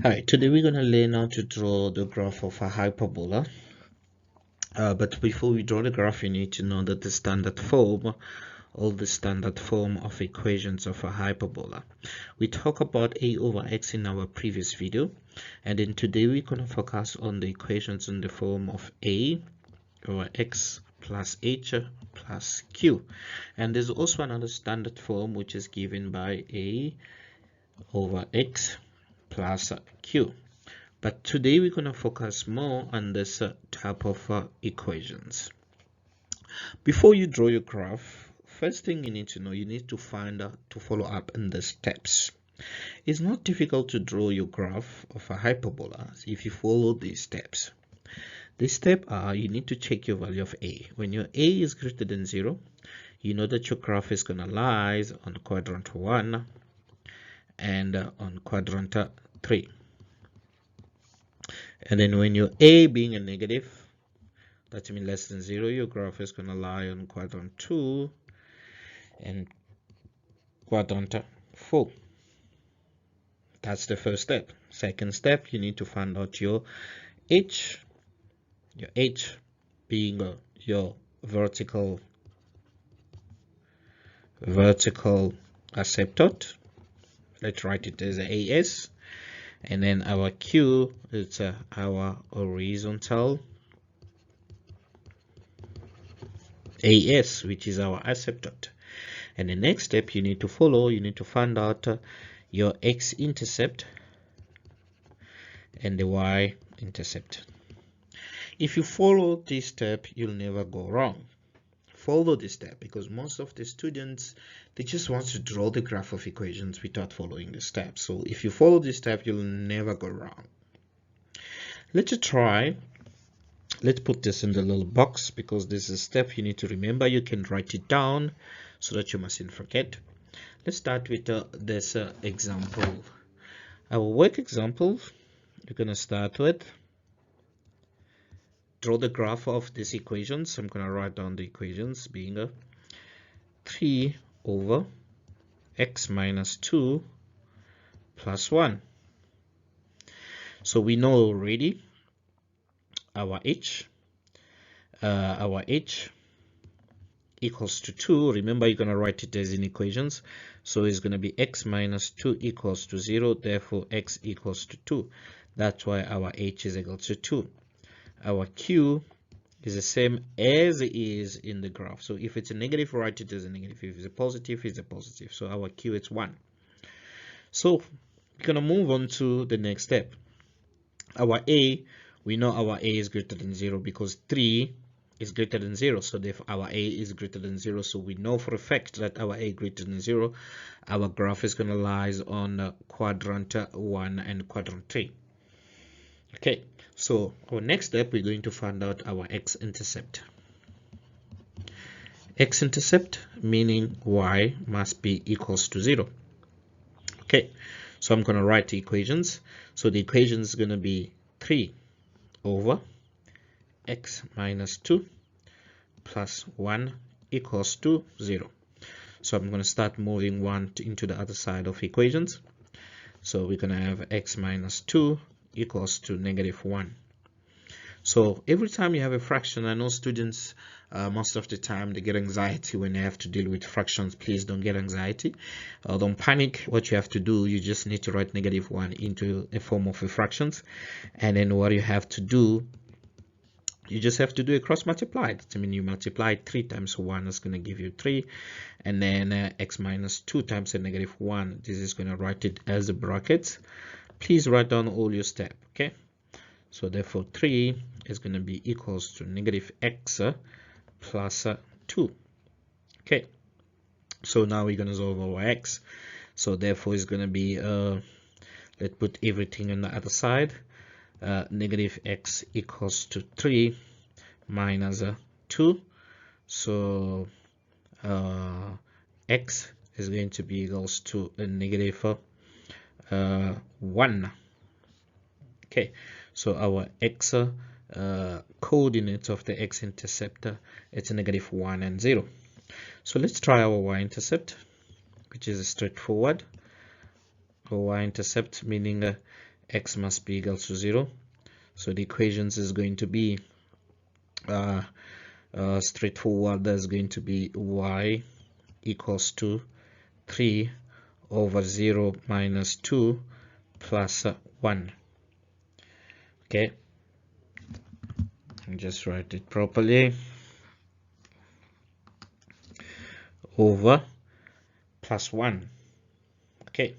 Hi, today we're going to learn how to draw the graph of a hyperbola. But before we draw the graph, you need to know that the standard form, or the standard form of equations of a hyperbola. We talked about a over x in our previous video, and then today we're going to focus on the equations in the form of a over x plus h plus q. And there's also another standard form which is given by a over x plus q. But today we're going to focus more on this type of equations. Before you draw your graph, first thing you need to know, you need to follow up in the steps. It's not difficult to draw your graph of a hyperbola if you follow these steps. The step are, you need to check your value of a. When your a is greater than 0, you know that your graph is going to lie on quadrant 1 and on quadrant 3. And then when your a being a negative, that means less than 0, your graph is going to lie on quadrant 2 and quadrant 4. That's the first step. Second step, you need to find out your h being your vertical asymptote. Let's write it as as. And then our q is our horizontal as, which is our asymptote. And the next step you need to follow, you need to find out your x-intercept and the y-intercept. If you follow this step, you'll never go wrong. Follow this step, because most of the students, they just want to draw the graph of equations without following the steps. So if you follow this step, you'll never go wrong. Let's try. Let's put this in the little box, because this is a step you need to remember. You can write it down so that you mustn't forget. Let's start with this example. Our work example, you're going to start with draw the graph of these equations. I'm going to write down the equations being 3 over x minus 2 plus 1. So we know already our h equals to 2. Remember, you're going to write it as in equations. So it's going to be x minus 2 equals to 0. Therefore, x equals to 2. That's why our h is equal to 2. Our q is the same as it is in the graph. So if it's a negative, write it as a negative. If it's a positive, it's a positive. So our q is 1. So we're going to move on to the next step. Our a, we know our a is greater than 0 because 3 is greater than 0. So therefore our a is greater than 0. So we know for a fact that our a greater than 0. Our graph is going to lie on quadrant 1 and quadrant 3. Okay, so our next step, we're going to find out our x-intercept. X-intercept meaning y must be equals to 0. Okay, so I'm going to write the equations. So the equation is going to be 3 over x minus 2 plus 1 equals to 0. So I'm going to start moving 1 into the other side of equations. So we're going to have x minus 2 equals to negative 1. So every time you have a fraction, I know students most of the time they get anxiety when they have to deal with fractions. Please don't get anxiety, don't panic. What you have to do, you just need to write negative 1 into a form of a fractions, and then what you have to do, you just have to do a cross multiply. I mean, you multiply 3 times 1 is going to give you 3, and then x minus 2 times a negative 1, this is going to write it as a bracket. Please write down all your steps. Okay, so therefore 3 is going to be equals to negative x plus 2. Okay, so now we're going to solve our x. So therefore it's going to be let's put everything on the other side. Negative x equals to 3 minus 2. So x is going to be equals to a negative 1. Okay, so our x coordinates of the x-intercept, it's a negative 1 and 0. So let's try our y-intercept, which is straightforward. Our y-intercept meaning x must be equal to 0. So the equations is going to be straightforward. There's going to be y equals to 3 over 0 minus 2 plus 1. Okay, just write it properly. Over plus 1. Okay,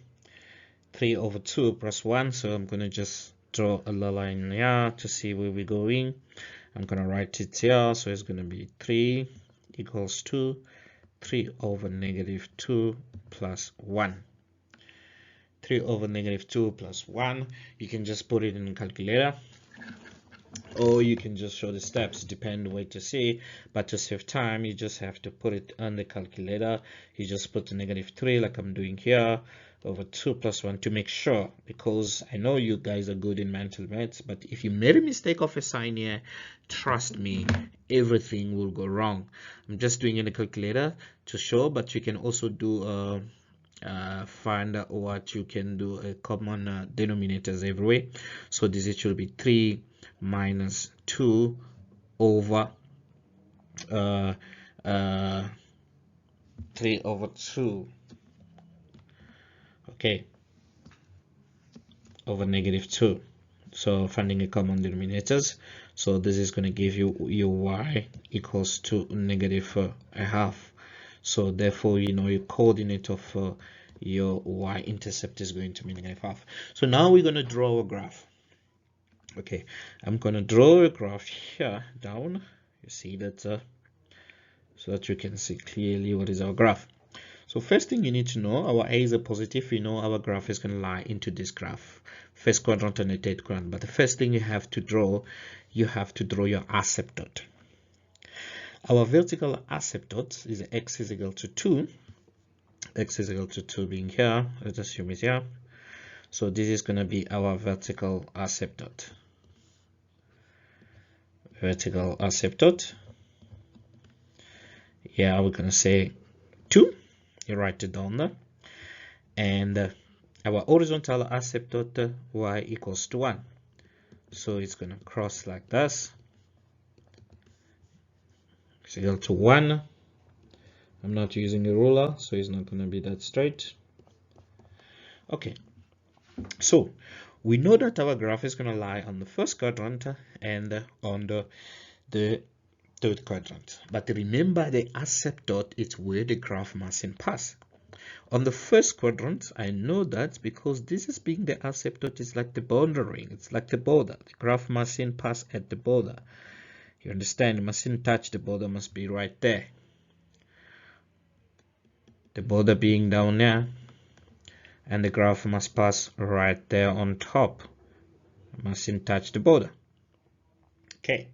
3 over 2 plus 1. So I'm going to just draw a line here to see where we're going. I'm going to write it here. So it's going to be 3 equals to 3 over negative 2 plus 1. 3 over negative 2 plus 1. You can just put it in a calculator, or you can just show the steps, depend on what you see. But to save time, you just have to put it on the calculator. You just put the negative 3 like I'm doing here over 2 plus 1 to make sure, because I know you guys are good in mental maths, but if you made a mistake of a sign here, trust me, everything will go wrong. I'm just doing it in the calculator to show, but you can also do find what you can do a common denominators everywhere. So this should be 3 minus 2 over 3 over 2, okay, over negative 2. So finding a common denominators. So this is going to give you your y equals to negative a half. So therefore, you know, your coordinate of your y-intercept is going to be negative half. So now we're going to draw a graph. Okay, I'm going to draw a graph here down. You see that, so that you can see clearly what is our graph. So first thing you need to know, our a is a positive. You know our graph is going to lie into this graph, first quadrant and the third quadrant. But the first thing you have to draw, you have to draw your asymptote. Our vertical asymptote is x is equal to 2. X is equal to 2 being here. Let's assume it's here. So this is going to be our vertical asymptote. Vertical asymptote. Yeah, we're going to say 2. You write it down there. And our horizontal asymptote, y equals to 1. So it's going to cross like this. It's equal to 1. I'm not using a ruler, so it's not going to be that straight. Okay, so we know that our graph is going to lie on the first quadrant and on the third quadrant. But remember, the asymptote is where the graph mustn't pass. On the first quadrant, I know that because this is being the asymptote, it's like the boundary, it's like the border. The graph mustn't pass at the border. You understand? It mustn't touch the border, must be right there. The border being down there, and the graph must pass right there on top. It mustn't touch the border. Okay,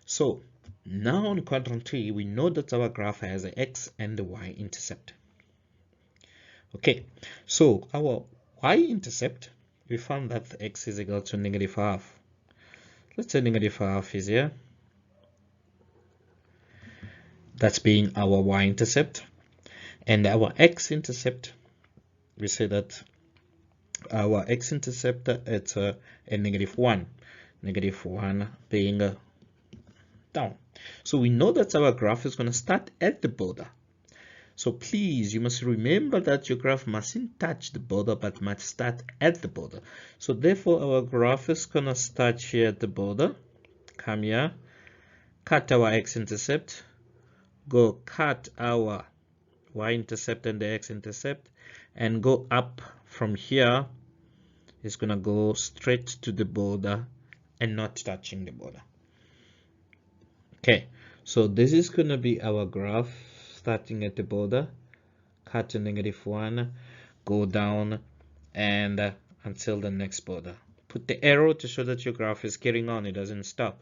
so now on quadrant 3, we know that our graph has an x and the y-intercept. Okay, so our y-intercept, we found that the x is equal to negative half. Let's say negative half is here. That's being our y-intercept. And our x-intercept, we say that our x-intercept, it's a negative 1. Negative 1 being down. So we know that our graph is going to start at the border. So please, you must remember that your graph mustn't touch the border, but must start at the border. So therefore, our graph is going to start here at the border. Come here, cut our x-intercept, go cut our y-intercept and the x-intercept, and go up from here. It's going to go straight to the border and not touching the border. Okay, so this is going to be our graph starting at the border, cut to negative 1, go down and until the next border. Put the arrow to show that your graph is carrying on, it doesn't stop.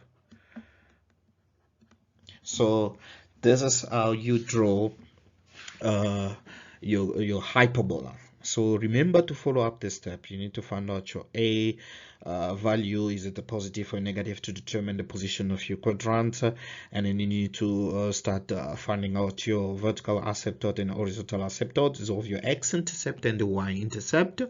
So this is how you draw your hyperbola. So remember to follow up this step. You need to find out your A value, is it a positive or negative, to determine the position of your quadrant, and then you need to start finding out your vertical asymptote and horizontal asymptote of your x-intercept and the y-intercept.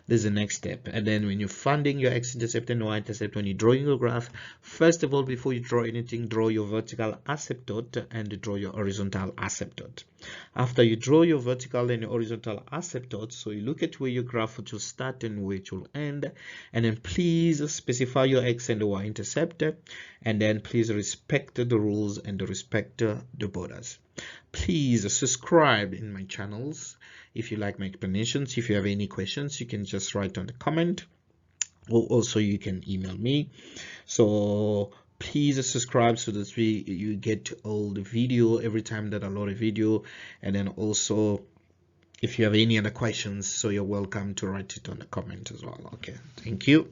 This is the next step. And then when you're finding your x-intercept and y-intercept, when you're drawing your graph, first of all, before you draw anything, draw your vertical asymptote and draw your horizontal asymptote. After you draw your vertical and your horizontal asymptotes, so you look at where your graph will start and where it will end, and then please specify your x and the y intercept, and then please respect the rules and respect the borders. Please subscribe in my channels if you like my explanations. If you have any questions, you can just write on the comment, or also you can email me. So please subscribe so that you get all the video every time that I load a video. And then also, if you have any other questions, so you're welcome to write it on the comment as well. Okay, thank you.